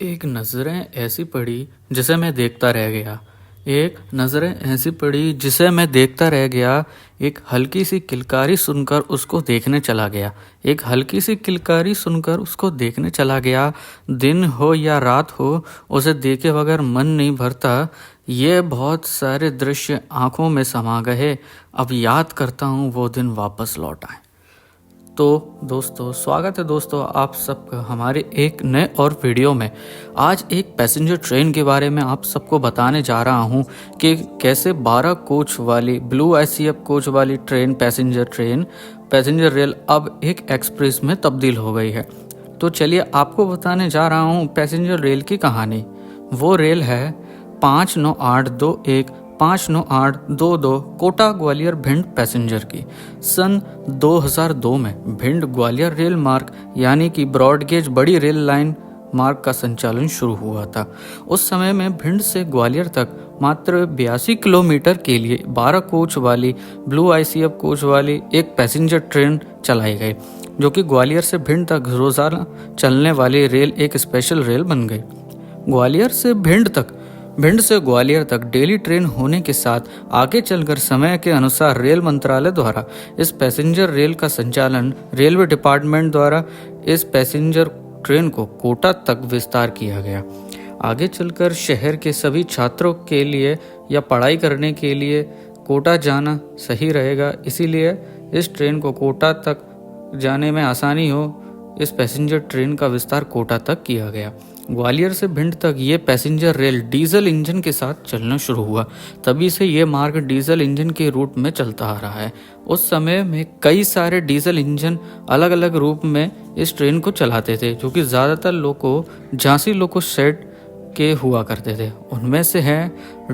एक नज़रें ऐसी पड़ी जिसे मैं देखता रह गया। एक नज़रें ऐसी पड़ी जिसे मैं देखता रह गया। एक हल्की सी किलकारी सुनकर उसको देखने चला गया। एक हल्की सी किलकारी सुनकर उसको देखने चला गया। दिन हो या रात हो, उसे देखे बगैर मन नहीं भरता। ये बहुत सारे दृश्य आंखों में समा गए। अब याद करता हूँ वो दिन वापस लौट आए। तो दोस्तों, स्वागत है दोस्तों आप सबका हमारे एक नए और वीडियो में। आज एक पैसेंजर ट्रेन के बारे में आप सबको बताने जा रहा हूं कि कैसे 12 कोच वाली ब्लू आईसीएफ कोच वाली पैसेंजर रेल अब एक एक्सप्रेस में तब्दील हो गई है। तो चलिए आपको बताने जा रहा हूं पैसेंजर रेल की कहानी। वो रेल है 59821 59822 कोटा ग्वालियर भिंड पैसेंजर की। सन 2002 में भिंड ग्वालियर रेल मार्ग यानी कि ब्रॉडगेज बड़ी रेल लाइन मार्ग का संचालन शुरू हुआ था। उस समय में भिंड से ग्वालियर तक मात्र 82 किलोमीटर के लिए 12 कोच वाली ब्लू आईसीएफ कोच वाली एक पैसेंजर ट्रेन चलाई गई, जो कि ग्वालियर से भिंड तक रोजाना चलने वाली रेल एक स्पेशल रेल बन गई। भिंड से ग्वालियर तक डेली ट्रेन होने के साथ आगे चलकर समय के अनुसार रेल मंत्रालय द्वारा इस पैसेंजर रेल का संचालन रेलवे डिपार्टमेंट द्वारा इस पैसेंजर ट्रेन को कोटा तक विस्तार किया गया। आगे चलकर शहर के सभी छात्रों के लिए या पढ़ाई करने के लिए कोटा जाना सही रहेगा, इसीलिए इस ट्रेन को कोटा तक जाने में आसानी हो, इस पैसेंजर ट्रेन का विस्तार कोटा तक किया गया। ग्वालियर से भिंड तक ये पैसेंजर रेल डीजल इंजन के साथ चलना शुरू हुआ। तभी से ये मार्ग डीजल इंजन के रूट में चलता आ रहा है। उस समय में कई सारे डीजल इंजन अलग अलग रूप में इस ट्रेन को चलाते थे, जो कि ज़्यादातर लोको झांसी लोको शेड के हुआ करते थे। उनमें से हैं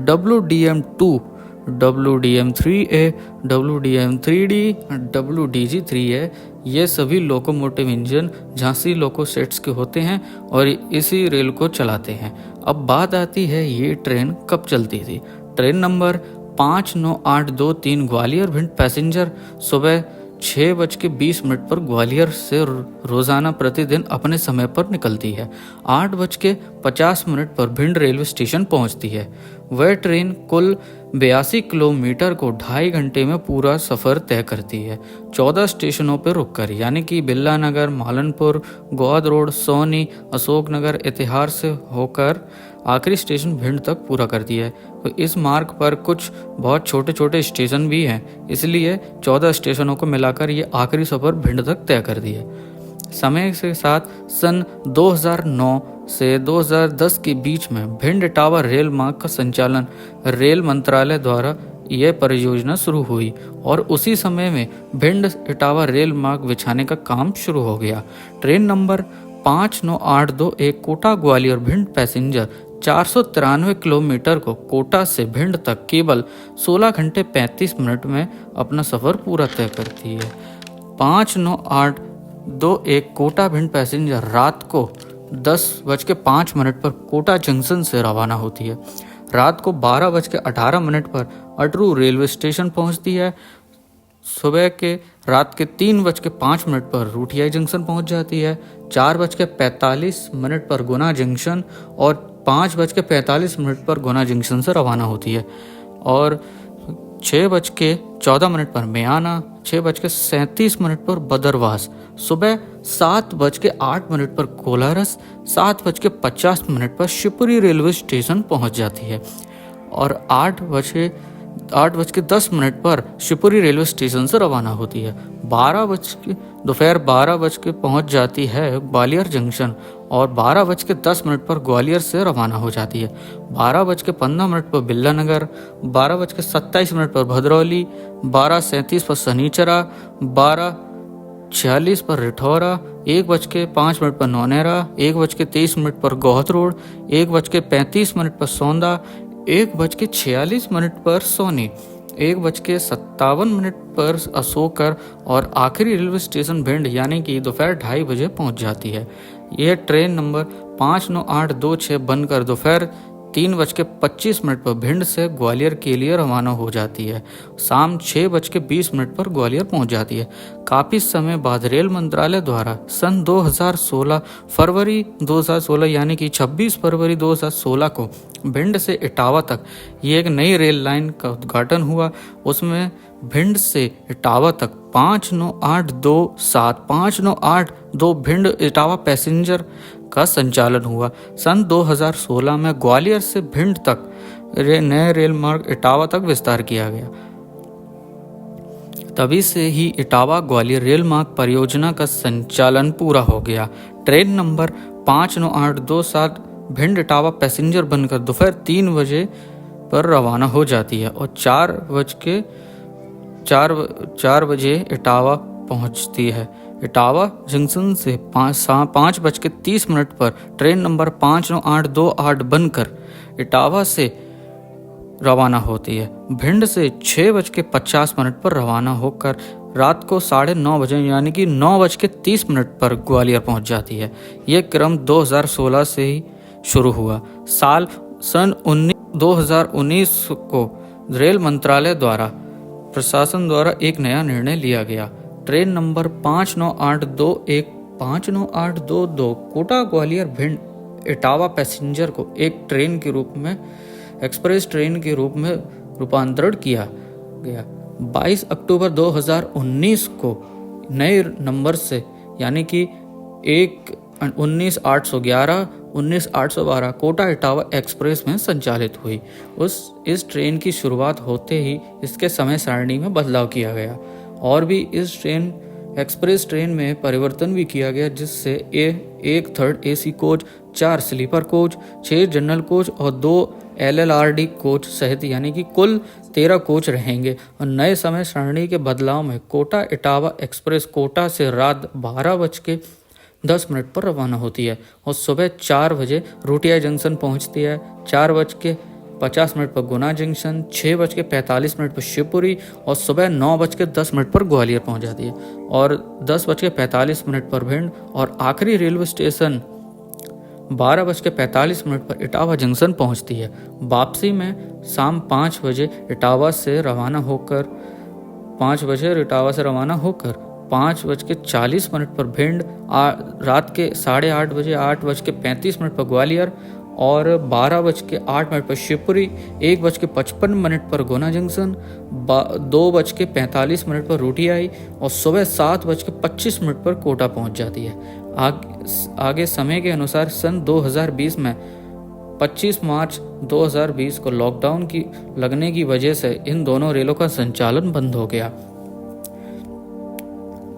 WDM-2, WDM-3A, WDM-3D, WDG-3A। ये सभी लोकोमोटिव इंजन झांसी लोको सेट्स के होते हैं और इसी रेल को चलाते हैं। अब बात आती है ये ट्रेन कब चलती थी। Train number 59823 Gwalior Bhind passenger सुबह 6:20 पर ग्वालियर से रोजाना प्रतिदिन अपने समय पर निकलती है। 8:50 पर भिंड रेलवे स्टेशन पहुंचती है। वह ट्रेन कुल 82 किलोमीटर को 2.5 घंटे में पूरा सफर तय करती है। 14 स्टेशनों पर रुककर, यानी कि बिल्ला नगर, मालनपुर, गोद रोड, सोनी, अशोक नगर, इतिहार से होकर आखिरी स्टेशन भिंड तक पूरा करती है। तो इस मार्ग पर कुछ बहुत छोटे छोटे स्टेशन भी हैं, इसलिए 14 स्टेशनों को मिलाकर ये आखिरी सफर भिंड तक तय करती है। समय के साथ सन 2009 से 2010 के बीच में भिंड इटावा रेल मार्ग का संचालन रेल मंत्रालय द्वारा यह परियोजना शुरू हुई और उसी समय में भिंड इटावा रेल मार्ग बिछाने का काम शुरू हो गया। Train number 59821 Kota Gwalior Bhind passenger 493 kilometre को कोटा से भिंड तक केवल 16 घंटे 35 मिनट में अपना सफर पूरा तय करती है। 59821 कोटा भिंड पैसेंजर रात को 10:05 पर कोटा जंक्शन से रवाना होती है। रात को 12:18 पर अटरू रेलवे स्टेशन पहुंचती है। रात के 3:05 पर रूठिया जंक्शन पहुंच जाती है। 4:45 पर गुना जंक्शन और 5:45 पर गुना जंक्शन से रवाना होती है और 6:14 पर मियाना, 6:37 पर बदरवास, सुबह 7:08 पर कोलारस, 7:50 पर शिवपुरी रेलवे स्टेशन पहुंच जाती है और 8:10 पर शिवपुरी रेलवे स्टेशन से रवाना होती है। दोपहर 12 पहुंच जाती है ग्वालियर जंक्शन और 12:10 पर ग्वालियर से रवाना हो जाती है। 12:15 पर बिल्ला नगर, 12:27 पर भदरौली, 12:37 पर सनीचरा, 12:46 पर रिठौरा, 1:05 पर नौनेरा, 1:23 पर गोहत रोड, 1:35 पर सौंदा, 1:46 पर सोनी, 1:57 पर अशोकर और आखिरी रेलवे स्टेशन भिंड यानी कि दोपहर 2:30 बजे पहुंच जाती है। यह ट्रेन नंबर 59826 बनकर दोपहर 3:25 पर भिंड से ग्वालियर के लिए रवाना हो जाती है। शाम 6:20 पर ग्वालियर पहुंच जाती है। काफ़ी समय बाद रेल मंत्रालय द्वारा सन 2016 फरवरी 2016 यानी कि 26 फरवरी 2016 को भिंड से इटावा तक ये एक नई रेल लाइन का उद्घाटन हुआ। उसमें भिंड से इटावा तक 59827 भिंड इटावा पैसेंजर का संचालन हुआ। सन 2016 में ग्वालियर से भिंड तक नए रेल मार्ग इटावा तक विस्तार किया गया। तभी से ही इटावा ग्वालियर रेल मार्ग परियोजना का संचालन पूरा हो गया। Train number 59827 Bhind Etawah passenger बनकर दोपहर 3 बजे पर रवाना हो जाती है और 4 बजे इटावा पहुंचती है। इटावा जंक्शन से 5:30 पर ट्रेन नंबर 59828 बनकर इटावा से रवाना होती है। भिंड से 6:50 पर रवाना होकर रात को 9:30 बजे यानी कि 9:30 पर ग्वालियर पहुंच जाती है। यह क्रम 2016 से ही शुरू हुआ। सन 2019 को रेल मंत्रालय द्वारा प्रशासन द्वारा एक नया निर्णय लिया गया। Train number 59822 Kota Gwalior Bhind Etawah passenger को एक ट्रेन के रूप में एक्सप्रेस ट्रेन के रूप में रूपांतरण किया गया। 22 अक्टूबर 2019 को नए नंबर से यानी कि 19811 19812 कोटा इटावा एक्सप्रेस में संचालित हुई। इस ट्रेन की शुरुआत होते ही इसके समय सारणी में बदलाव किया गया और भी इस एक्सप्रेस ट्रेन में परिवर्तन भी किया गया, जिससे 1/3 AC coach, 4 sleeper coach, 6 general coach और 2 LLRD कोच सहित यानी कि कुल 13 कोच रहेंगे। और नए समय सारणी के बदलाव में कोटा इटावा एक्सप्रेस कोटा से रात 12:10 पर रवाना होती है और सुबह 4 बजे रोटिया जंक्शन पहुंचती है। 4:50 पर गुना जंक्शन, 6:45 पर शिवपुरी और सुबह 9:10 पर ग्वालियर पहुंच जाती है और 10:45 पर भिंड और आखिरी रेलवे स्टेशन 12:45 पर इटावा जंक्शन पहुंचती है। वापसी में शाम 5 बजे इटावा से रवाना होकर 5:40 पर भिंड, रात के 8:30 बजे 8:35 पर ग्वालियर और 12:08 पर शिवपुरी, 1:55 पर गुना जंक्शन, 2:45 पर रोटियाई और सुबह 7:25 पर कोटा पहुंच जाती है। आगे समय के अनुसार सन 2020 में 25 मार्च 2020 को लॉकडाउन की लगने की वजह से इन दोनों रेलों का संचालन बंद हो गया।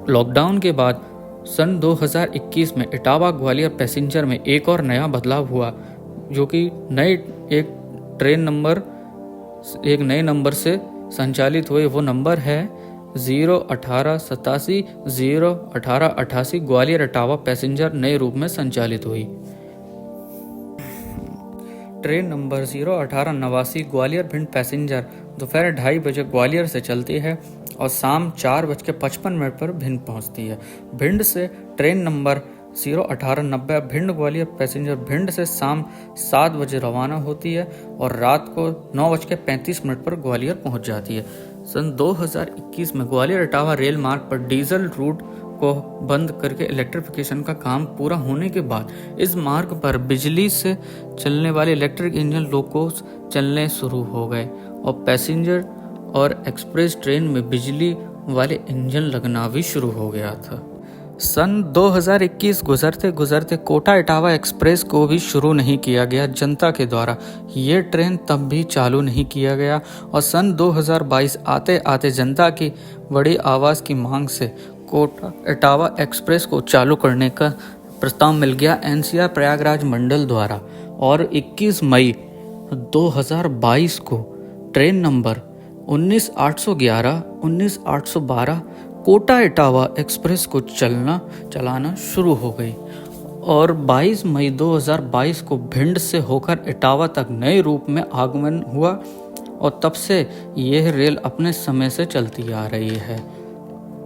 लॉकडाउन के बाद सन 2021 में इटावा ग्वालियर पैसेंजर में एक और नया बदलाव हुआ, जो कि एक नए नंबर से संचालित हुए। वो नंबर है 01887 01888 ग्वालियर इटावा पैसेंजर नए रूप में संचालित हुई। Train number 01889 Gwalior Bhind passenger दोपहर 2:30 बजे ग्वालियर से चलती है और शाम 4:55 पर भिंड पहुंचती है। भिंड से train number 01890 Bhind Gwalior passenger Bhind से शाम 7 बजे रवाना होती है और रात को 9:35 पर ग्वालियर पहुंच जाती है। सन 2021 में ग्वालियर इटावा रेल मार्ग पर डीजल रूट को बंद करके इलेक्ट्रिफिकेशन का काम पूरा होने के बाद इस मार्ग पर बिजली से चलने वाले इलेक्ट्रिक इंजन लोकोस चलने शुरू हो गए और पैसेंजर और एक्सप्रेस ट्रेन में बिजली वाले इंजन लगना भी शुरू हो गया था। सन 2021 गुजरते गुजरते कोटा इटावा एक्सप्रेस को भी शुरू नहीं किया गया जनता के द्वारा। ये ट्रेन तब भी चालू नहीं किया गया और सन 2022 आते आते जनता की बड़ी आवाज़ की मांग से कोटा इटावा एक्सप्रेस को चालू करने का प्रस्ताव मिल गया NCR प्रयागराज मंडल द्वारा और 21 मई 2022 को train number 19811 19812 Kota Etawah express को चलाना शुरू हो गई और 22 मई 2022 को भिंड से होकर इटावा तक नए रूप में आगमन हुआ और तब से यह रेल अपने समय से चलती आ रही है।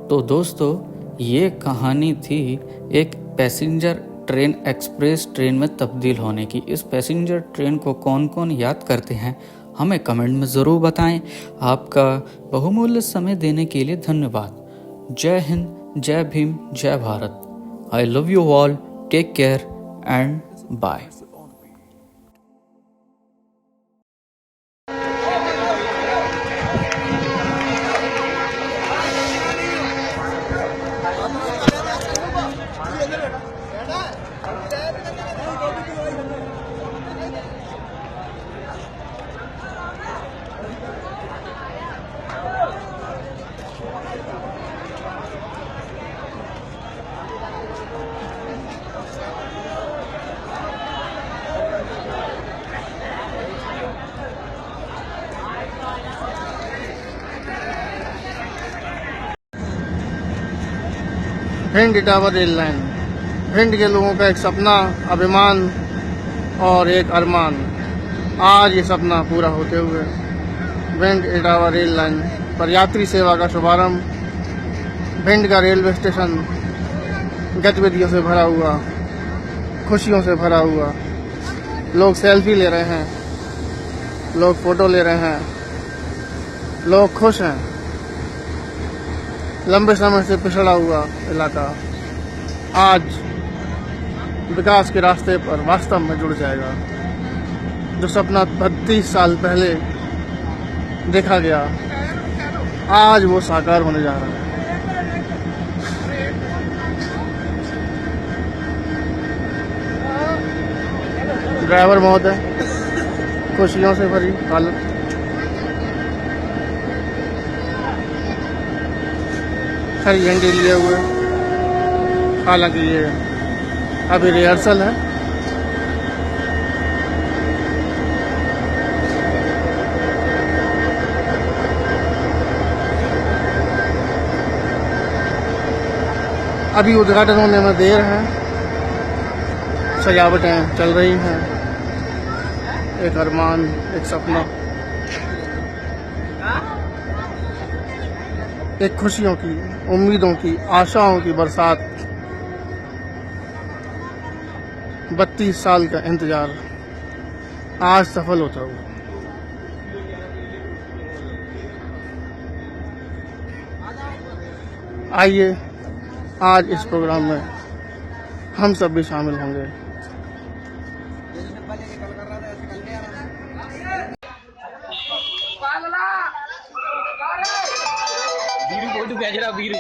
तो दोस्तों, ये कहानी थी एक पैसेंजर ट्रेन एक्सप्रेस ट्रेन में तब्दील होने की। इस पैसेंजर ट्रेन को कौन कौन याद करते हैं, हमें कमेंट में ज़रूर बताएं। आपका बहुमूल्य समय देने के लिए धन्यवाद। जय हिंद, जय भीम, जय Bharat. I love you all, take care and bye. Bhind Etawah rail line Bhind के लोगों का एक सपना, अभिमान और एक अरमान। आज ये सपना पूरा होते हुए भिंड इटावा रेल लाइन पर यात्री सेवा का शुभारंभ। भिंड का रेलवे स्टेशन गतिविधियों से भरा हुआ, खुशियों से भरा हुआ। लोग सेल्फी ले रहे हैं, लोग फोटो ले रहे हैं, लोग खुश हैं। लंबे समय से पिछड़ा हुआ इलाका आज विकास के रास्ते पर वास्तव में जुड़ जाएगा। जो सपना 32 साल पहले देखा गया, आज वो साकार होने जा रहा है। ड्राइवर महोदय खुशियों से भरी हालत, हरी झंडी लिए हुए। हालांकि ये अभी रिहर्सल है। अभी उद्घाटन होने में देर है, सजावटें चल रही हैं। एक अरमान, एक सपना, एक खुशियों की, उम्मीदों की, आशाओं की बरसात। 32 साल का इंतजार आज सफल होता हुआ। आइए आज इस प्रोग्राम में हम सब भी शामिल होंगे। बीरू फोटो भेज रहा बीरू।